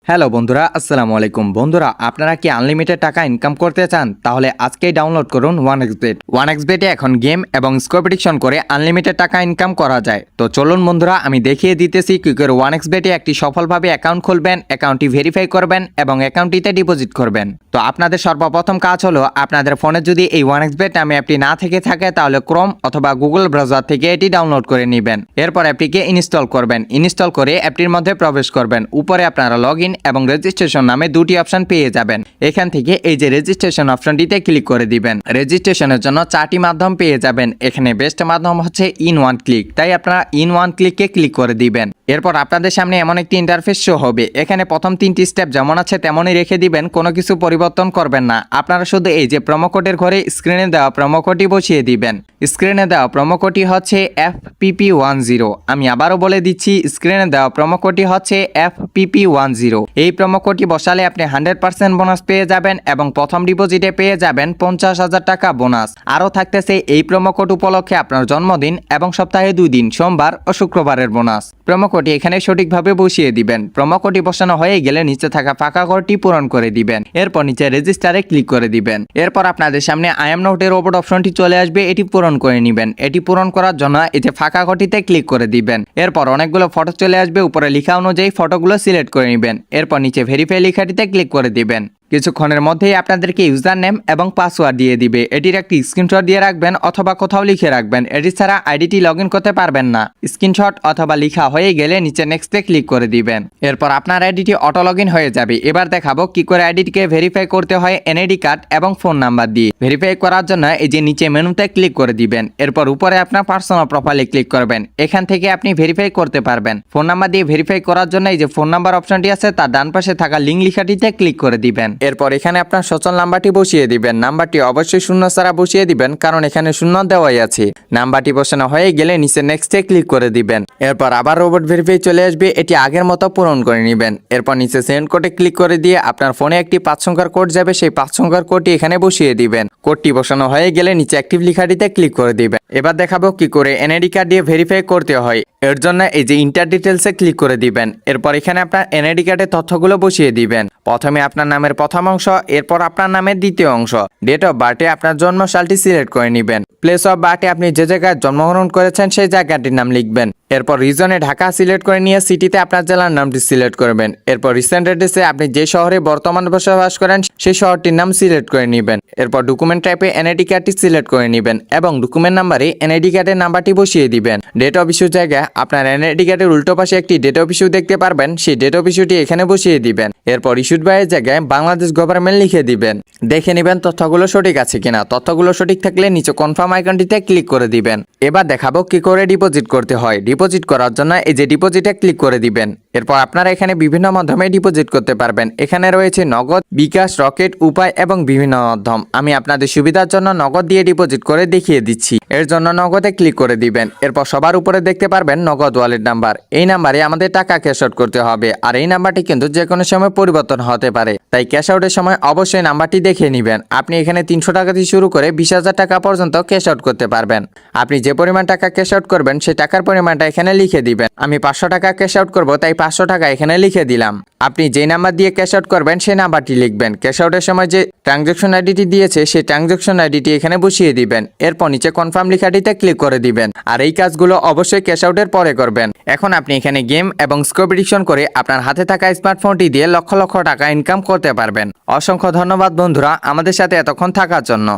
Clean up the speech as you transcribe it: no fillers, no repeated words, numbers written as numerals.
Hello বন্ধুরা, আসসালামু আলাইকুম। বন্ধুরা, আপনারা কি আনলিমিটেড টাকা ইনকাম করতে চান? তাহলে আজকেই ডাউনলোড করুন 1xbet। 1xbet-এ এখন গেম এবং স্কোর প্রেডিকশন করে আনলিমিটেড টাকা ইনকাম করা যায়। তো চলুন বন্ধুরা, আমি দেখিয়ে দিতেছি কি করে 1xbet-এ একটি সফলভাবে অ্যাকাউন্ট খুলবেন, অ্যাকাউন্টটি ভেরিফাই করবেন এবং অ্যাকাউন্টটিতে ডিপোজিট করবেন। তো আপনাদের সর্বপ্রথম কাজ হলো, আপনাদের ফোনে যদি এই 1xbet নামে অ্যাপটি না থেকে থাকে তাহলে ক্রোম অথবা গুগল ব্রাউজার থেকে এটি ডাউনলোড করে নেবেন। এরপর অ্যাপটিকে ইনস্টল করবেন। ইনস্টল করে অ্যাপটির মধ্যে প্রবেশ করবেন। উপরে আপনারা লগ ইন এবং রেজিস্ট্রেশন নামে দুটি অপশন পেয়ে যাবেন। এখান থেকে এই যে রেজিস্ট্রেশন অপশনটিতে ক্লিক করে দিবেন। রেজিস্ট্রেশনের জন্য 4টি মাধ্যম পেয়ে যাবেন। এখানে বেস্ট মাধ্যম হচ্ছে ইন ওয়ান ক্লিক, তাই আপনারা ইন ওয়ান ক্লিকে ক্লিক করে দিবেন। এরপর আপনাদের সামনে এমন একটি ইন্টারফেস শো হবে। এখানে প্রথম 3টি স্টেপ যেমন আছে তেমনই রেখে দিবেন, কোনো কিছু পরিবর্তন করবেন না। আপনারা শুধু এই যে প্রোমো কোডের ঘরে স্ক্রিনে দেওয়া প্রোমো কোডটি বসিয়ে দিবেন। স্ক্রিনে দেওয়া প্রোমো কোডটি হচ্ছে FPP10। আমি আবারও বলে দিচ্ছি, স্ক্রিনে দেওয়া প্রোমো কোডটি হচ্ছে FPP10। এই প্রোমো কোডটি বসালে আপনি 100% বোনাস পেয়ে যাবেন এবং প্রথম ডিপোজিটে পেয়ে যাবেন 50,000 টাকা বোনাস। আরও থাকতেছে এই প্রোমো কোড উপলক্ষে আপনার জন্মদিন এবং সপ্তাহে 2 দিন সোমবার ও শুক্রবারের বোনাস। প্রোমো কোডটি এখানে সঠিকভাবে বসিয়ে দিবেন। প্রোমো কোডটি বসানো হয়ে গেলে নিচে থাকা ফাঁকা ঘরটি পূরণ করে দিবেন। এরপর নিচে রেজিস্টারে ক্লিক করে দিবেন। এরপর আপনাদের সামনে I am not a robot অপশনটি চলে আসবে, এটি পূরণ করে নেবেন। এটি পূরণ করার জন্য এই যে ফাঁকা ঘরটিতে ক্লিক করে দিবেন। এরপর অনেকগুলো ফটো চলে আসবে, উপরে লেখা অনুযায়ী ফটোগুলো সিলেক্ট করে নেবেন। এরপর নিচে ভেরিফাই লেখাটিতে ক্লিক করে দিবেন। কিছুক্ষণের মধ্যেই আপনাদেরকে ইউজার নেম এবং পাসওয়ার্ড দিয়ে দিবে। এটির একটি স্ক্রিনশট দিয়ে রাখবেন অথবা কোথাও লিখে রাখবেন। এটি ছাড়া আইডিটি লগ ইন করতে পারবেন না। স্ক্রিনশট অথবা লিখা হয়ে গেলে নিচে নেক্সটে ক্লিক করে দিবেন। এরপর আপনার আইডিটি অটো লগ ইন হয়ে যাবে। এবার দেখাবো কি করে আইডিটিকে ভেরিফাই করতে হয় এনআইডি কার্ড এবং ফোন নাম্বার দিয়ে। ভেরিফাই করার জন্য এই যে নিচে মেনুতে ক্লিক করে দিবেন। এরপর উপরে আপনার পার্সোনাল প্রোফাইলে ক্লিক করবেন। এখান থেকে আপনি ভেরিফাই করতে পারবেন। ফোন নাম্বার দিয়ে ভেরিফাই করার জন্য এই যে ফোন নাম্বার অপশনটি আছে তার ডান পাশে থাকা লিঙ্ক লেখাটিতে ক্লিক করে দিবেন। এরপর এখানে আপনার সচল নাম্বারটি বসিয়ে দিবেন। নাম্বারটি অবশ্যই শূন্য ছাড়া বসিয়ে দিবেন, কারণ এখানে শূন্য দেওয়াই আছে। নাম্বারটি বসানো হয়ে গেলে নিচে নেক্সটে ক্লিক করে দিবেন। এরপর আবার রোবট ভেরিফাই চলে আসবে, এটি আগের মতো পূরণ করে নেবেন। এরপর নিচে সেন্ড কোডে ক্লিক করে দিয়ে আপনার ফোনে একটি 5 সংখ্যার কোড যাবে, সেই 5 সংখ্যার কোডটি এখানে বসিয়ে দিবেন। কোডটি বসানো হয়ে গেলে নিচে অ্যাক্টিভ লেখাটিতে ক্লিক করে দিবেন। এবার দেখাবো কি করে এনআইডি কার্ড দিয়ে ভেরিফাই করতে হয়। এর জন্য এই যে ইন্টার ডিটেলসে ক্লিক করে দিবেন। এরপর এখানে আপনার এনআইডি কার্ডের তথ্যগুলো বসিয়ে দিবেন। প্রথমে আপনার নামের প্রথম অংশ, এরপর আপনার নামের দ্বিতীয় অংশ। ডেট অফ বার্থে আপনার জন্মসালটি সিলেক্ট করে নেবেন। প্লেস অফ বার্থে আপনি যে জায়গায় জন্মগ্রহণ করেছেন সেই জায়গাটির নাম লিখবেন। এরপর রিজনে ঢাকা সিলেক্ট করে নিয়ে সিটিতে আপনার জেলার নামটি সিলেক্ট করবেন। এরপর রিসেন্ট অ্যাড্রেসে আপনি যে শহরে বর্তমানে বসবাস করেন সেই শহরটির নাম সিলেক্ট করে নেবেন। এরপর ডকুমেন্ট টাইপে এনআইডি কার্ডটি সিলেক্ট করে নেবেন এবং ডকুমেন্ট নাম্বারে এনআইডি কার্ডের নাম্বারটি বসিয়ে দিবেন। ডেট অফ ইস্যু জায়গায় আপনার এনআইডি কার্ডের উল্টো পাশে একটি ডেট অফ ইস্যু দেখতে পারবেন, সেই ডেট অফ ইস্যুটি এখানে বসিয়ে দিবেন। এরপর ইস্যুড বাই এর জায়গায় বাংলাদেশ গভর্নমেন্ট লিখে দিবেন। দেখে নেবেন তথ্যগুলো সঠিক আছে কিনা। তথ্যগুলো সঠিক থাকলে নিচে কনফার্ম আইকনটিতে ক্লিক করে দিবেন। এবার দেখাবো কি করে ডিপোজিট করতে হয়। ডিপোজিট করার জন্য এই যে ডিপোজিটে ক্লিক করে দিবেন। এরপর আপনারা এখানে বিভিন্ন মাধ্যমে ডিপোজিট করতে পারবেন। এখানে রয়েছে নগদ, বিকাশ, রকেট, উপায় এবং বিভিন্ন মাধ্যম। আমি আপনাদের সুবিধার জন্য নগদ দিয়ে ডিপোজিট করে দেখিয়ে দিচ্ছি। এর জন্য নগদে ক্লিক করে দিবেন। এরপর সবার উপরে দেখতে পারবেন নগদ ওয়ালেট নাম্বার। এই নাম্বারে আমাদের টাকা ক্যাশ আউট করতে হবে, আর এই নাম্বারটি কিন্তু যে কোনো সময় পরিবর্তন হতে পারে, তাই ক্যাশ আউটের সময় অবশ্যই নাম্বারটি দেখে নেবেন। আপনি এখানে 300 টাকা দিয়ে শুরু করে 20,000 টাকা পর্যন্ত ক্যাশ আউট করতে পারবেন। আপনি যে পরিমাণ টাকা ক্যাশ আউট করবেন সেই টাকার পরিমাণটা এখানে লিখে দিবেন। আমি 500 টাকা ক্যাশ আউট করব, তাই 500 টাকা এখানে লিখে দিলাম। আপনি যে নাম্বার দিয়ে ক্যাশ আউট করবেন সেই নাম্বারটি লিখবেন। ক্যাশ আউটের সময় যে ট্রানজাকশন আইডিটি দিয়েছে সেই ট্রানজাকশন আইডিটি এখানে বসিয়ে দিবেন। এরপর নিচে কনফার্ম লেখাটিতে ক্লিক করে দিবেন। আর এই কাজগুলো অবশ্যই ক্যাশ আউটের পরে করবেন। এখন আপনি এখানে গেম এবং স্কোর প্রেডিকশন করে আপনার হাতে থাকা স্মার্টফোনটি দিয়ে লক্ষ লক্ষ টাকা ইনকাম করতে পারবেন। অসংখ্য ধন্যবাদ বন্ধুরা আমাদের সাথে এতক্ষণ থাকার জন্য।